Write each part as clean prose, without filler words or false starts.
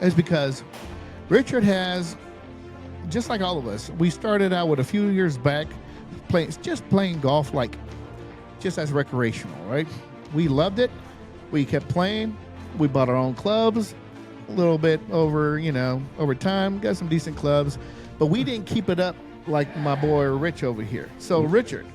is because Richard has, just like all of us, we started out with a few years back playing golf like just as recreational, right? We loved it. We kept playing. We bought our own clubs a little bit over time, got some decent clubs, but we didn't keep it up like my boy Rich over here. So Richard,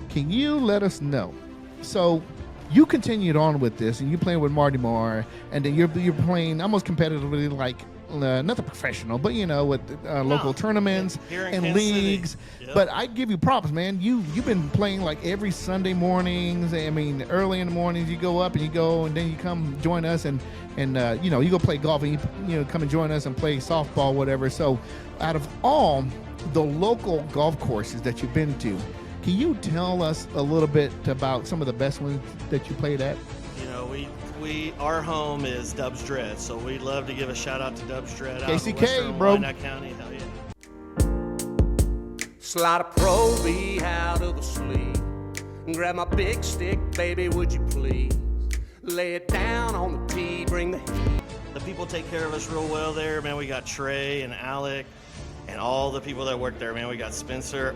can you let us know? So you continued on with this, and you playing with Marty Moore, and then you're playing almost competitively, like not the professional, but with local tournaments and Kansas leagues. Yep. But I give you props, man. You've been playing like every Sunday mornings. I mean, early in the mornings you go up and you go, and then you come join us, and you go play golf, and you come and join us and play softball, whatever. So, out of all the local golf courses that you've been to, can you tell us a little bit about some of the best ones that you played at? Our home is Dubs Dread, so we'd love to give a shout out to Dubs Dread out in KCK, Western bro. Wyandotte County. Hell yeah. Slide a Pro V out of the sleeve. Grab my big stick, baby, would you please? Lay it down on the tee, bring the heat. The people take care of us real well there, man. We got Trey and Alec and all the people that work there, man. We got Spencer.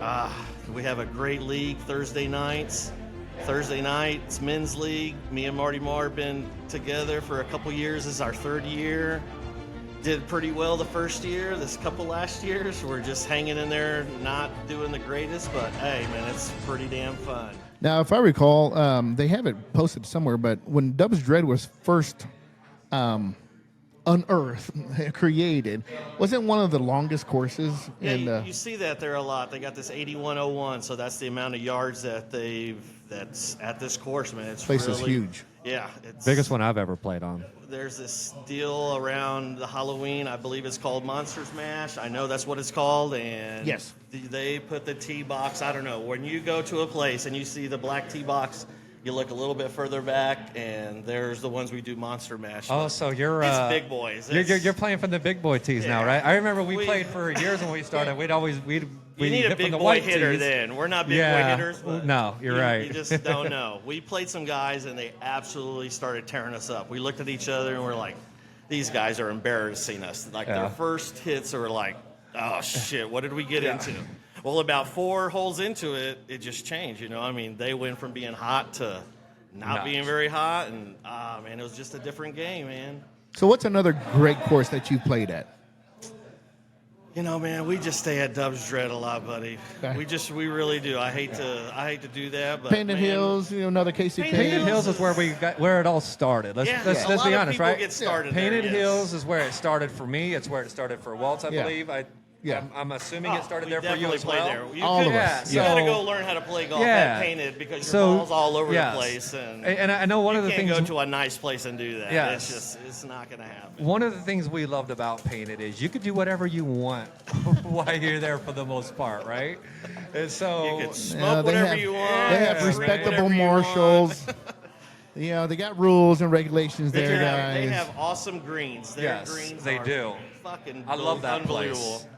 We have a great league Thursday nights. Thursday night, it's men's league. Me and Marty Moore have been together for a couple years. This is our third year. Did pretty well the first year. This couple last years, we're just hanging in there, not doing the greatest, but hey, man, it's pretty damn fun. Now, if I recall, they have it posted somewhere, but when Dubs Dread was first unearthed, created, wasn't one of the longest courses? Yeah, you see that there a lot. They got this 8101, so that's the amount of yards that's at this course, man. It's place really, is huge. Yeah, it's Biggest one I've ever played on. There's this deal around the Halloween. I believe it's called Monsters Mash. I know that's what it's called, and yes, they put the tee box. I don't know. When you go to a place and you see the black tee box, you look a little bit further back, and there's the ones we do Monster Mash. Oh, so you're it's big boys. You're playing from the big boy tees now, right? I remember we played for years when we started. You need a big boy hitter then. We're not big boy hitters. But no, you're right. You just don't know. We played some guys, and they absolutely started tearing us up. We looked at each other, and we're like, these guys are embarrassing us. Like, their first hits are like, oh, shit, what did we get into? Well, about 4 holes into it, it just changed, I mean, they went from being hot to not being very hot, and, man, it was just a different game, man. So what's another great course that you've played at? Man, we just stay at Dubs Dread a lot, buddy. Okay. We really do. I hate to do that, but Painted Hills, another KCK. Painted Hills is where it all started. Let's be honest, right? Get started Painted there, Hills is where it started for me. It's where it started for Waltz, I believe. Yeah. I'm assuming it started there for you as well. There. You all of us. You got to go learn how to play golf at Painted because your ball's all over the place. And I know one of the things. You can't go to a nice place and do that. Yes. It's not going to happen. One of the things we loved about Painted is you could do whatever you want while you're there for the most part, right? And so you could smoke whatever you want. They have respectable marshals. They got rules and regulations there, guys. They have awesome greens. Their greens they do. Fucking I love that unbelievable. place.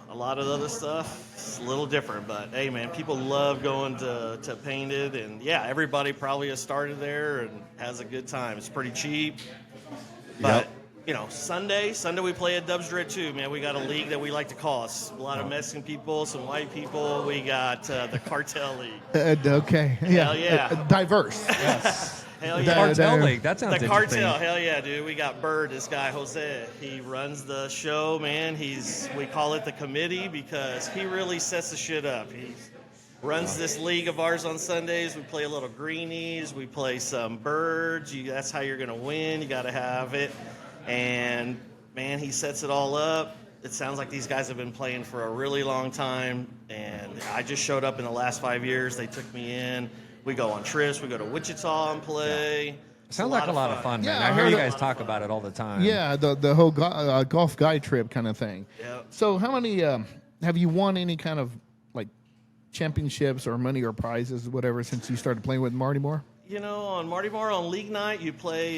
A lot of the other stuff is a little different, but hey, man, people love going to Painted, and everybody probably has started there and has a good time. It's pretty cheap, but Sunday we play at Dubs Dread too, man. We got a league that we like to call us. A lot of Mexican people, some white people. We got the Cartel League. Okay, Hell yeah, diverse. Yes. Hell yeah. Cartel League. That sounds the interesting. Cartel. Hell yeah, dude. We got Bird, this guy, Jose. He runs the show, man. We call it the committee because he really sets the shit up. He runs this league of ours on Sundays. We play a little greenies. We play some birds. That's how you're going to win. You got to have it. And, man, he sets it all up. It sounds like these guys have been playing for a really long time. And I just showed up in the last 5 years. They took me in. We go on trips. We go to Wichita and play. Yeah. Sounds like a lot of fun, man. Yeah, I hear you guys talk about it all the time. Yeah, the whole golf guy trip kind of thing. Yeah. So how many have you won any kind of like championships or money or prizes, whatever, since you started playing with Marty Moore? On Marty Moore on league night, you play.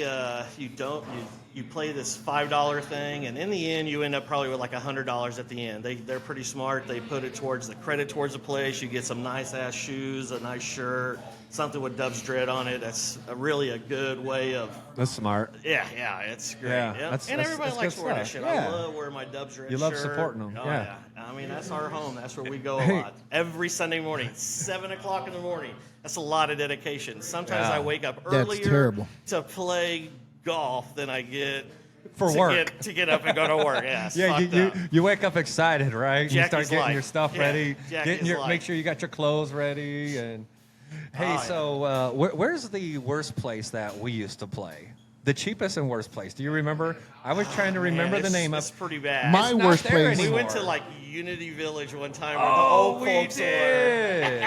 You you play this $5 thing, and in the end, you end up probably with like $100 at the end. They're pretty smart. They put it towards the credit towards the place. You get some nice ass shoes, a nice shirt, something with Dubs Dread on it. That's really a good way of. That's smart. Yeah, it's great. Yeah, Yeah. that's- And that's- everybody that's likes good wearing that stuff. shit. Yeah. I love wearing my Dubs Dread You shirt. love supporting 'em. Oh, Yeah. I mean, that's our home. That's where we go a Hey. lot. Every Sunday morning, 7 o'clock in the morning. That's a lot of dedication. Sometimes Yeah. I wake up That's earlier terrible. to play golf than I get For to work. to get up and go to work. Yeah, it's Yeah, fucked you, up. you wake up excited, right? You start Jackie's getting life. your stuff Yeah, ready, Jackie's life. make sure you got your clothes ready, and hey, yeah. so where's the worst place that we used to play? The cheapest and worst place. Do you remember? I was trying to remember the name It's of. pretty bad. My It's not worst there place. we anymore. went to like Unity Village one time where the Oh, old we folks were. did.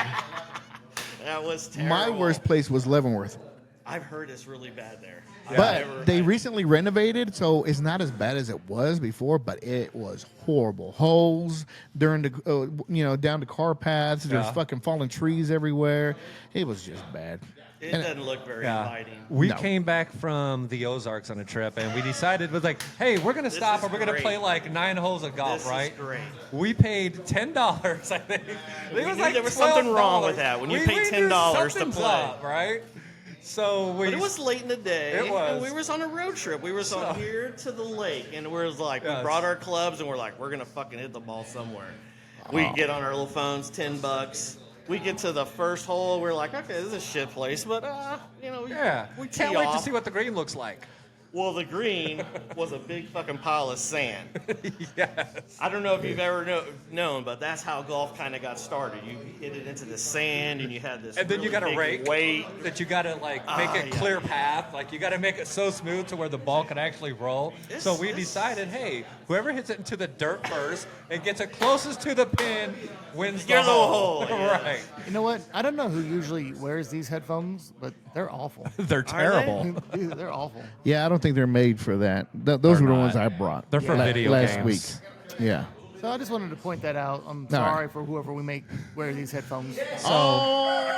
That was terrible. My worst place was Leavenworth. I've heard it's really bad there. But they recently renovated, so it's not as bad as it was before. But it was horrible. Holes during the, down the car paths. There's Yeah. fucking fallen trees everywhere. It was just bad. It And- doesn't look very Yeah. inviting. We No. came back from the Ozarks on a trip, and we decided was like, hey, we're gonna stop is and we're gonna great. play like 9 holes of golf, This is right? great. We paid $10, I think. We It was knew like there was something wrong with $12. that when you We pay knew $10 to something's play. up, right? So we. But it was late in the day. It was. And we was on a road trip. We was on here to the lake, and we was like, we Yes. brought our clubs, and we're like, we're gonna fucking hit the ball somewhere. We get on our little phones, $10. We get to the first hole. We're like, okay, this is a shit place, but Yeah. we Can't tee wait to off. see what the green looks like. Well, the green was a big fucking pile of sand. Yes. I don't know if you've ever known, but that's how golf kind of got started. You hit it into the sand, and you had this. And then you really got a big rake weight. that you got to like make a yeah. clear path. Like you got to make it so smooth to where the ball can actually roll. So we This- decided, hey, whoever hits it into the dirt first and gets it closest to the pin wins the You're the hole. hole, yeah. Right. You know what? I don't know who usually wears these headphones, but they're awful. They're terrible. Dude, they're awful. Yeah, I don't think they're made for that. Those They're were the not. ones I brought. They're for video last games. week. Yeah. So I just wanted to point that out. I'm All right. sorry for whoever we make wear these headphones. So